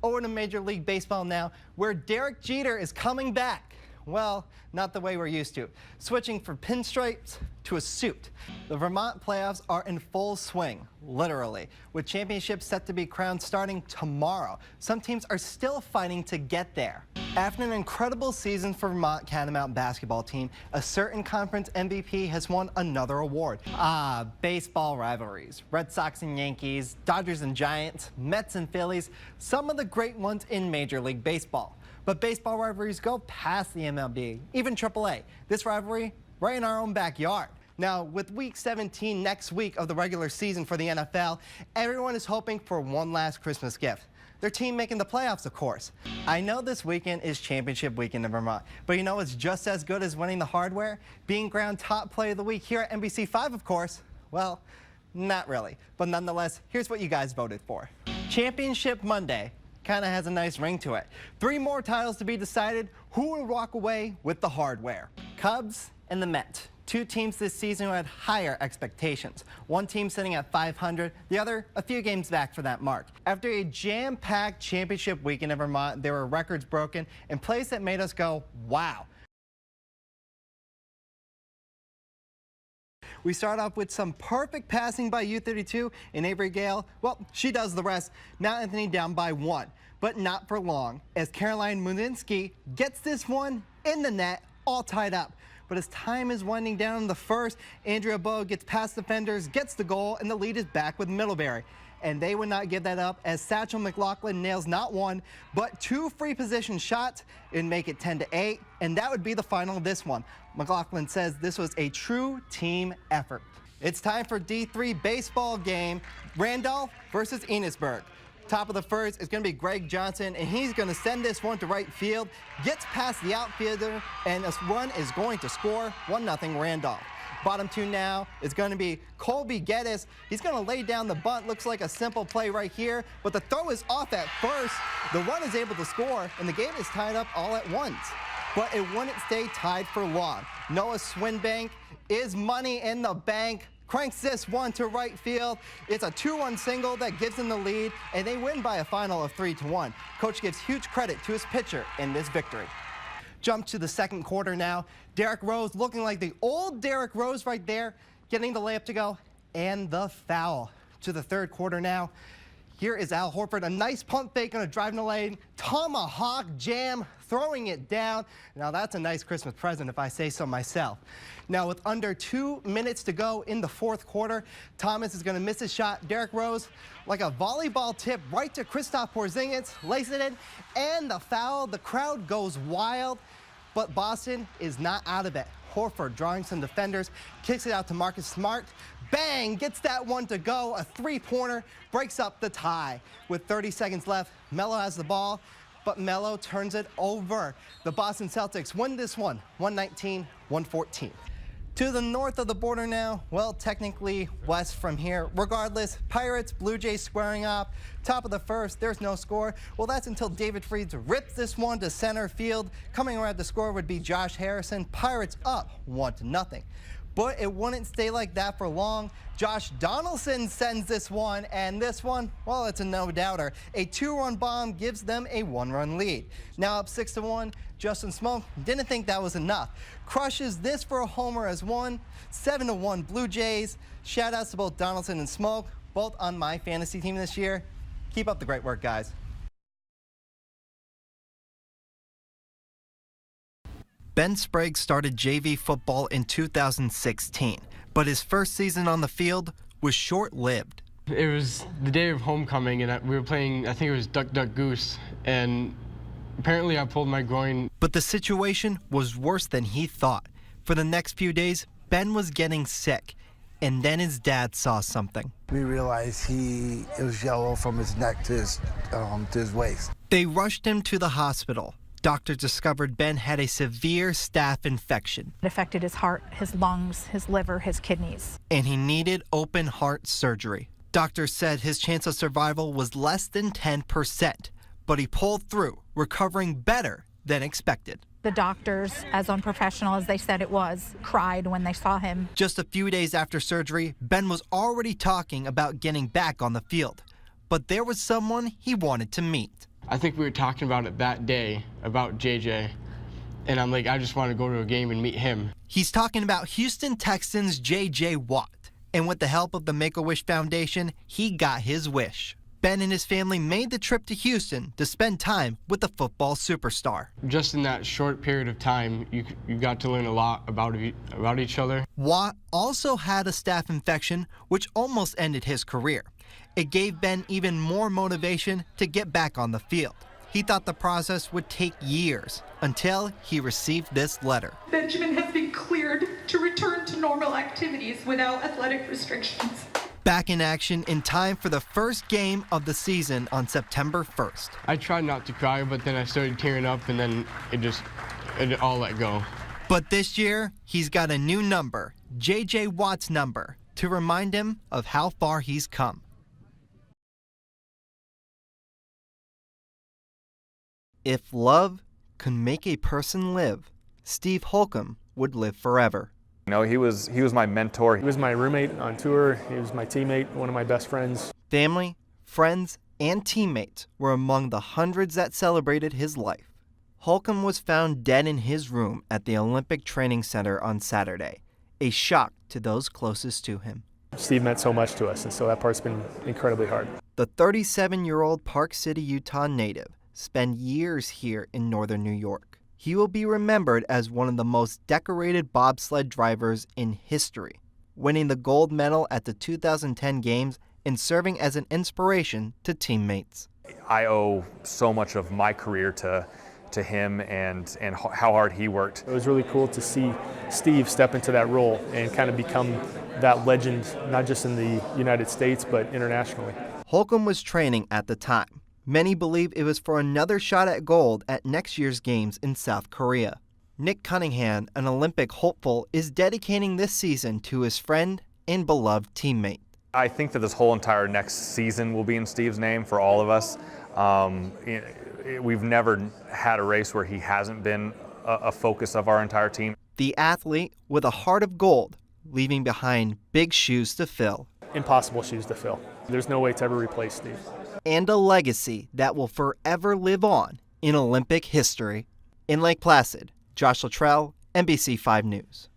Over to Major League Baseball now, where Derek Jeter is coming back. Well, not the way we're used to. Switching from pinstripes to a suit. The Vermont playoffs are in full swing, literally, with championships set to be crowned starting tomorrow. Some teams are still fighting to get there. After an incredible season for Vermont Catamount basketball team, a certain conference MVP has won another award. Baseball rivalries. Red Sox and Yankees, Dodgers and Giants, Mets and Phillies, some of the great ones in Major League Baseball. But baseball rivalries go past the MLB, even AAA. This rivalry right in our own backyard. Now, with Week 17 next week of the regular season for the NFL, everyone is hoping for one last Christmas gift. Their team making the playoffs, of course. I know this weekend is championship weekend in Vermont, but you know it's just as good as winning the hardware? Being crowned top play of the week here at NBC5, of course. Well, not really. But nonetheless, here's what you guys voted for. Championship Monday kind of has a nice ring to it. 3 more titles to be decided. Who will walk away with the hardware? Cubs and the Mets. 2 teams this season who had higher expectations. One team sitting at 500, the other a few games back for that mark. After a jam-packed championship weekend in Vermont, there were records broken and plays that made us go, wow. We start off with some perfect passing by U32 and Avery Gale. Well, she does the rest. Mount Anthony down by 1, but not for long, as Caroline Muninski gets this one in the net, all tied up. But as time is winding down in the first, Andrea Bowe gets past defenders, gets the goal, and the lead is back with Middlebury. And they would not give that up as Satchel McLaughlin nails not 1, but 2 free position shots and make it 10-8. And that would be the final of this one. McLaughlin says this was a true team effort. It's time for D3 baseball game. Randolph versus Enosburg. Top of the first is going to be Greg Johnson, and he's going to send this one to right field. Gets past the outfielder, and this run is going to score 1-0 Randolph. Bottom 2 now is going to be Colby Geddes. He's going to lay down the bunt. Looks like a simple play right here, but the throw is off at first. The run is able to score, and the game is tied up all at once. But it wouldn't stay tied for long. Noah Swinbank is money in the bank. Cranks this one to right field. It's a 2-1 single that gives them the lead, and they win by a final of 3-1. Coach gives huge credit to his pitcher in this victory. Jump to the second quarter now. Derek Rose looking like the old Derek Rose right there, getting the layup to go, and the foul. To the third quarter now. Here is Al Horford, a nice pump fake on a drive in the lane, tomahawk jam, throwing it down. Now that's a nice Christmas present if I say so myself. Now with under 2 minutes to go in the fourth quarter, Thomas is going to miss his shot. Derek Rose, like a volleyball tip right to Kristaps Porzingis, lays it in, and the foul. The crowd goes wild, but Boston is not out of it. Horford drawing some defenders, kicks it out to Marcus Smart. Bang, gets that one to go. A 3-pointer breaks up the tie. With 30 seconds left, Melo has the ball, but Melo turns it over. The Boston Celtics win this one, 119-114. To the north of the border now, well, technically west from here. Regardless, Pirates, Blue Jays squaring up. Top of the first, there's no score. Well, that's until David Freeds rips this one to center field. Coming around to score would be Josh Harrison. Pirates up 1-0. But it wouldn't stay like that for long. Josh Donaldson sends this one, and this one, well, it's a no-doubter. A 2-run bomb gives them a 1-run lead. Now up 6-1, Justin Smoke didn't think that was enough. Crushes this for a homer as one. 7-1 Blue Jays. Shout-outs to both Donaldson and Smoke, both on my fantasy team this year. Keep up the great work, guys. Ben Sprague started JV football in 2016, but his first season on the field was short-lived. It was the day of homecoming, and we were playing, I think it was Duck, Duck, Goose, and apparently I pulled my groin. But the situation was worse than he thought. For the next few days, Ben was getting sick, and then his dad saw something. We realized it was yellow from his neck to his waist. They rushed him to the hospital. Doctors discovered Ben had a severe staph infection. It affected his heart, his lungs, his liver, his kidneys. And he needed open heart surgery. Doctors said his chance of survival was less than 10%, but he pulled through, recovering better than expected. The doctors, as unprofessional as they said it was, cried when they saw him. Just a few days after surgery, Ben was already talking about getting back on the field. But there was someone he wanted to meet. I think we were talking about it that day, about JJ. And I'm like, I just want to go to a game and meet him. He's talking about Houston Texans' J.J. Watt. And with the help of the Make-A-Wish Foundation, he got his wish. Ben and his family made the trip to Houston to spend time with the football superstar. Just in that short period of time, you got to learn a lot about each other. Watt also had a staph infection, which almost ended his career. It gave Ben even more motivation to get back on the field. He thought the process would take years until he received this letter. Benjamin has been cleared to return to normal activities without athletic restrictions. Back in action in time for the first game of the season on September 1st. I tried not to cry, but then I started tearing up, and then it all let go. But this year, he's got a new number, J.J. Watt's number, to remind him of how far he's come. If love could make a person live, Steve Holcomb would live forever. You know, he was my mentor. He was my roommate on tour. He was my teammate, one of my best friends. Family, friends, and teammates were among the hundreds that celebrated his life. Holcomb was found dead in his room at the Olympic Training Center on Saturday, a shock to those closest to him. Steve meant so much to us, and so that part's been incredibly hard. The 37-year-old Park City, Utah native spent years here in northern New York. He will be remembered as one of the most decorated bobsled drivers in history, winning the gold medal at the 2010 Games and serving as an inspiration to teammates. I owe so much of my career to him and how hard he worked. It was really cool to see Steve step into that role and kind of become that legend, not just in the United States, but internationally. Holcomb was training at the time. Many believe it was for another shot at gold at next year's Games in South Korea. Nick Cunningham, an Olympic hopeful, is dedicating this season to his friend and beloved teammate. I think that this whole entire next season will be in Steve's name for all of us. We've never had a race where he hasn't been a focus of our entire team. The athlete with a heart of gold, leaving behind big shoes to fill. Impossible shoes to fill. There's no way to ever replace Steve. And a legacy that will forever live on in Olympic history. In Lake Placid, Josh Lattrelle, NBC5 News.